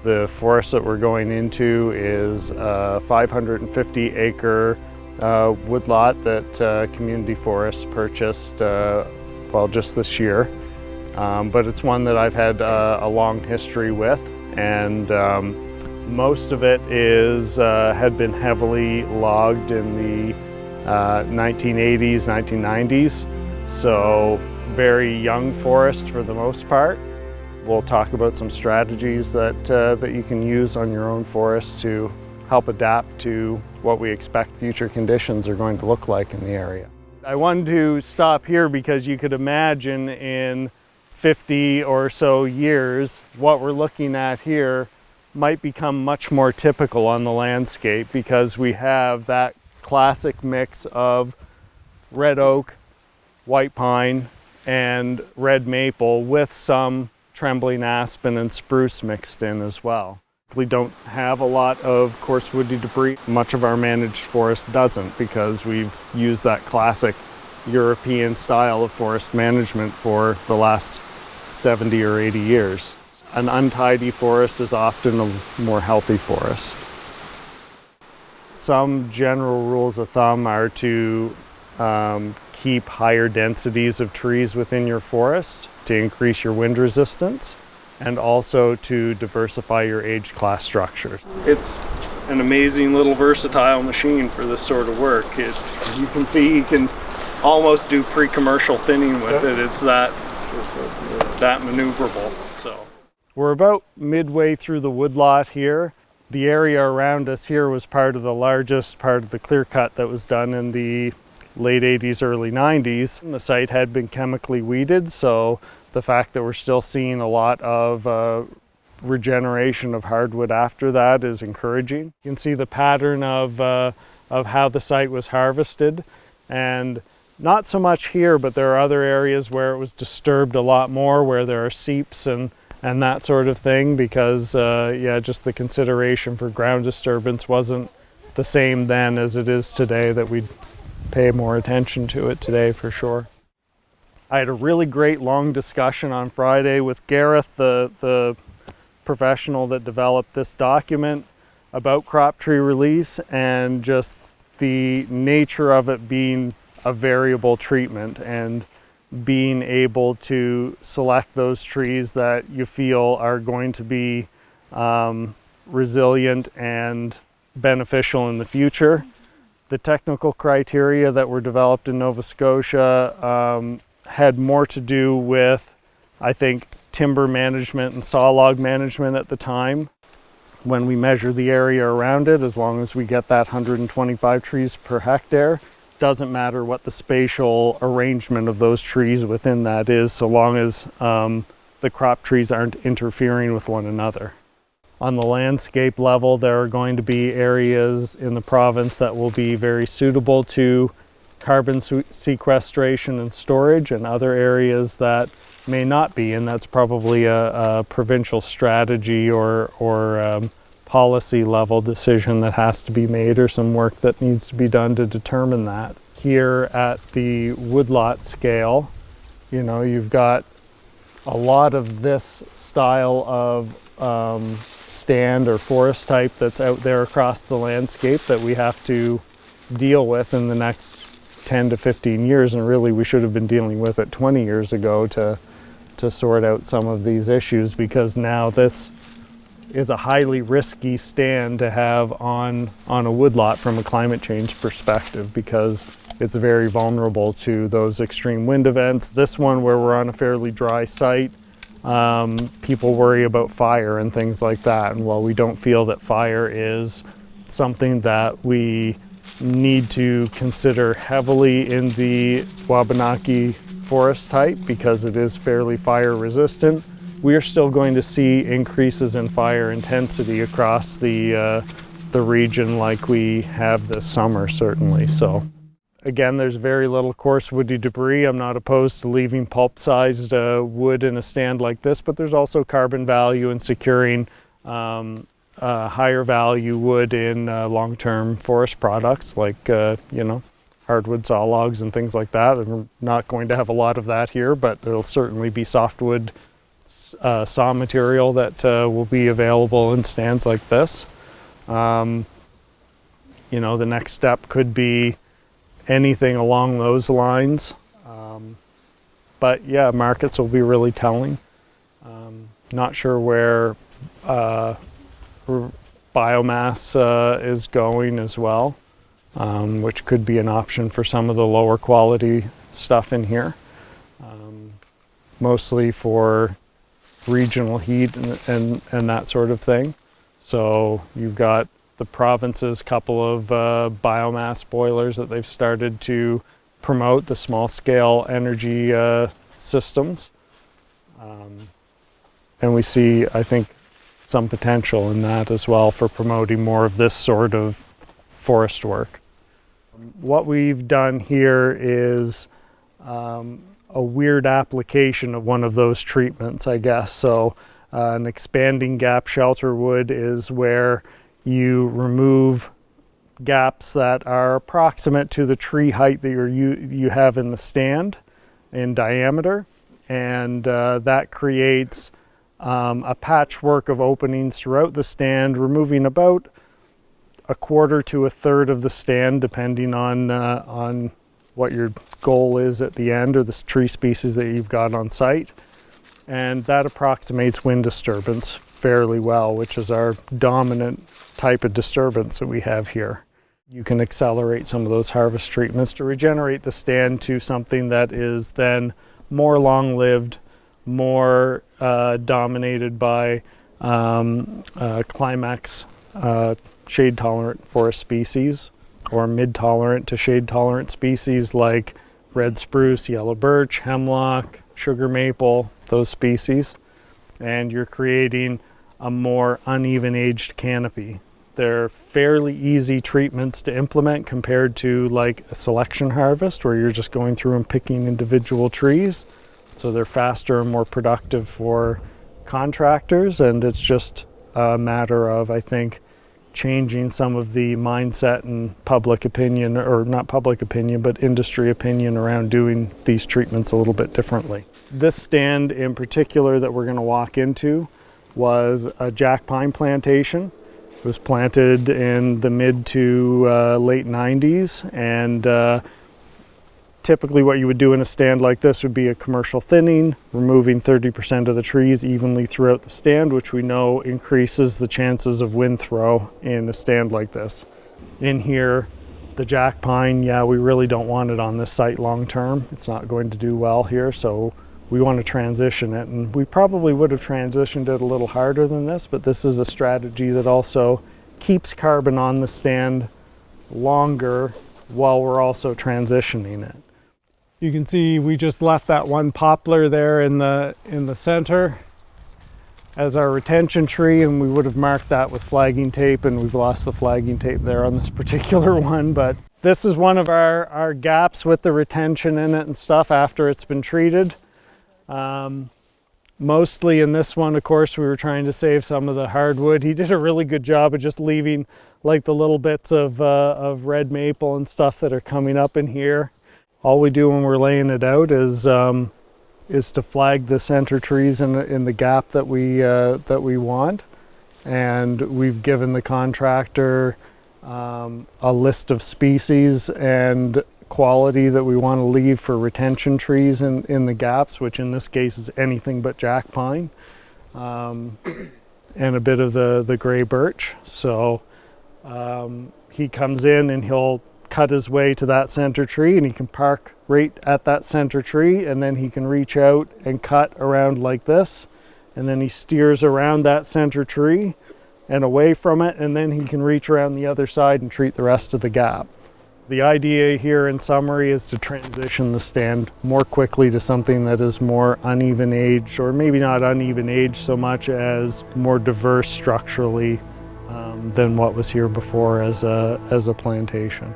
The forest that we're going into is a 550-acre woodlot that Community Forest purchased, well, just this year. But it's one that I've had a long history with, and most of it had been heavily logged in the 1980s, 1990s, so very young forest for the most part. We'll talk about some strategies that you can use on your own forest to help adapt to what we expect future conditions are going to look like in the area. I wanted to stop here because you could imagine in 50 or so years, what we're looking at here might become much more typical on the landscape because we have that classic mix of red oak, white pine, and red maple with some trembling aspen and spruce mixed in as well. We don't have a lot of coarse woody debris. Much of our managed forest doesn't because we've used that classic European style of forest management for the last 70 or 80 years. An untidy forest is often a more healthy forest. Some general rules of thumb are to keep higher densities of trees within your forest to increase your wind resistance, and also to diversify your age class structures. It's an amazing little versatile machine for this sort of work. As you can see, you can almost do pre-commercial thinning with it. It's that maneuverable. So we're about midway through the woodlot here. The area around us here was part of the largest part of the clear cut that was done in the late 80s, early 90s. The site had been chemically weeded, so the fact that we're still seeing a lot of regeneration of hardwood after that is encouraging. You can see the pattern of how the site was harvested, and not so much here, but there are other areas where it was disturbed a lot more, where there are seeps and that sort of thing, because just the consideration for ground disturbance wasn't the same then as it is today, that we'd pay more attention to it today for sure. I had a really great long discussion on Friday with Gareth, the professional that developed this document, about crop tree release and just the nature of it being a variable treatment and being able to select those trees that you feel are going to be resilient and beneficial in the future. The technical criteria that were developed in Nova Scotia had more to do with, I think, timber management and saw log management at the time. When we measure the area around it, as long as we get that 125 trees per hectare, doesn't matter what the spatial arrangement of those trees within that is, so long as the crop trees aren't interfering with one another. On the landscape level, there are going to be areas in the province that will be very suitable to carbon sequestration and storage, and other areas that may not be, and that's probably a provincial strategy or policy level decision that has to be made, or some work that needs to be done to determine that. Here at the woodlot scale, you've got a lot of this style of stand or forest type that's out there across the landscape that we have to deal with in the next 10 to 15 years, and really we should have been dealing with it 20 years ago to sort out some of these issues, because now this is a highly risky stand to have on a woodlot from a climate change perspective, because it's very vulnerable to those extreme wind events. This one, where we're on a fairly dry site, people worry about fire and things like that, and while we don't feel that fire is something that we need to consider heavily in the Wabanaki forest type, because it is fairly fire resistant, we are still going to see increases in fire intensity across the region like we have this summer, certainly. So again, there's very little coarse woody debris. I'm not opposed to leaving pulp-sized wood in a stand like this, but there's also carbon value in securing higher value wood in long-term forest products like hardwood saw logs and things like that. And we're not going to have a lot of that here, but there'll certainly be softwood saw material that will be available in stands like this. You know, the next step could be anything along those lines. But yeah, markets will be really telling. Not sure where biomass is going as well, which could be an option for some of the lower quality stuff in here. Mostly for regional heat and that sort of thing. So you've got the province's couple of biomass boilers that they've started to promote, the small scale energy systems. And we see, I think, some potential in that as well for promoting more of this sort of forest work. What we've done here is a weird application of one of those treatments, I guess. So an expanding gap shelter wood is where you remove gaps that are approximate to the tree height that you have in the stand in diameter, and that creates a patchwork of openings throughout the stand, removing about a quarter to a third of the stand, depending on what your goal is at the end, or the tree species that you've got on site. And that approximates wind disturbance fairly well, which is our dominant type of disturbance that we have here. You can accelerate some of those harvest treatments to regenerate the stand to something that is then more long-lived, more dominated by climax shade-tolerant forest species, or mid-tolerant to shade-tolerant species like red spruce, yellow birch, hemlock, sugar maple, those species. And you're creating a more uneven aged canopy. They're fairly easy treatments to implement compared to like a selection harvest where you're just going through and picking individual trees. So they're faster and more productive for contractors, and it's just a matter of, I think, changing some of the mindset and public opinion, or not public opinion, but industry opinion around doing these treatments a little bit differently. This stand in particular that we're going to walk into was a jack pine plantation. It was planted in the mid to late 90s, and typically what you would do in a stand like this would be a commercial thinning, removing 30% of the trees evenly throughout the stand, which we know increases the chances of wind throw in a stand like this. In here, the jack pine, yeah, we really don't want it on this site long term. It's not going to do well here, so we want to transition it. And we probably would have transitioned it a little harder than this, but this is a strategy that also keeps carbon on the stand longer while we're also transitioning it. You can see we just left that one poplar there in the center as our retention tree, and we would have marked that with flagging tape, and we've lost the flagging tape there on this particular one. But this is one of our gaps with the retention in it and stuff after it's been treated. Mostly in this one, of course, we were trying to save some of the hardwood. He did a really good job of just leaving like the little bits of red maple and stuff that are coming up in here. All we do when we're laying it out is to flag the center trees in the gap that we want, and we've given the contractor a list of species and quality that we want to leave for retention trees in the gaps, which in this case is anything but jack pine, and a bit of the gray birch. So he comes in and he'll cut his way to that center tree, and he can park right at that center tree, and then he can reach out and cut around like this, and then he steers around that center tree and away from it, and then he can reach around the other side and treat the rest of the gap. The idea here in summary is to transition the stand more quickly to something that is more uneven aged, or maybe not uneven aged so much as more diverse structurally than what was here before as a plantation.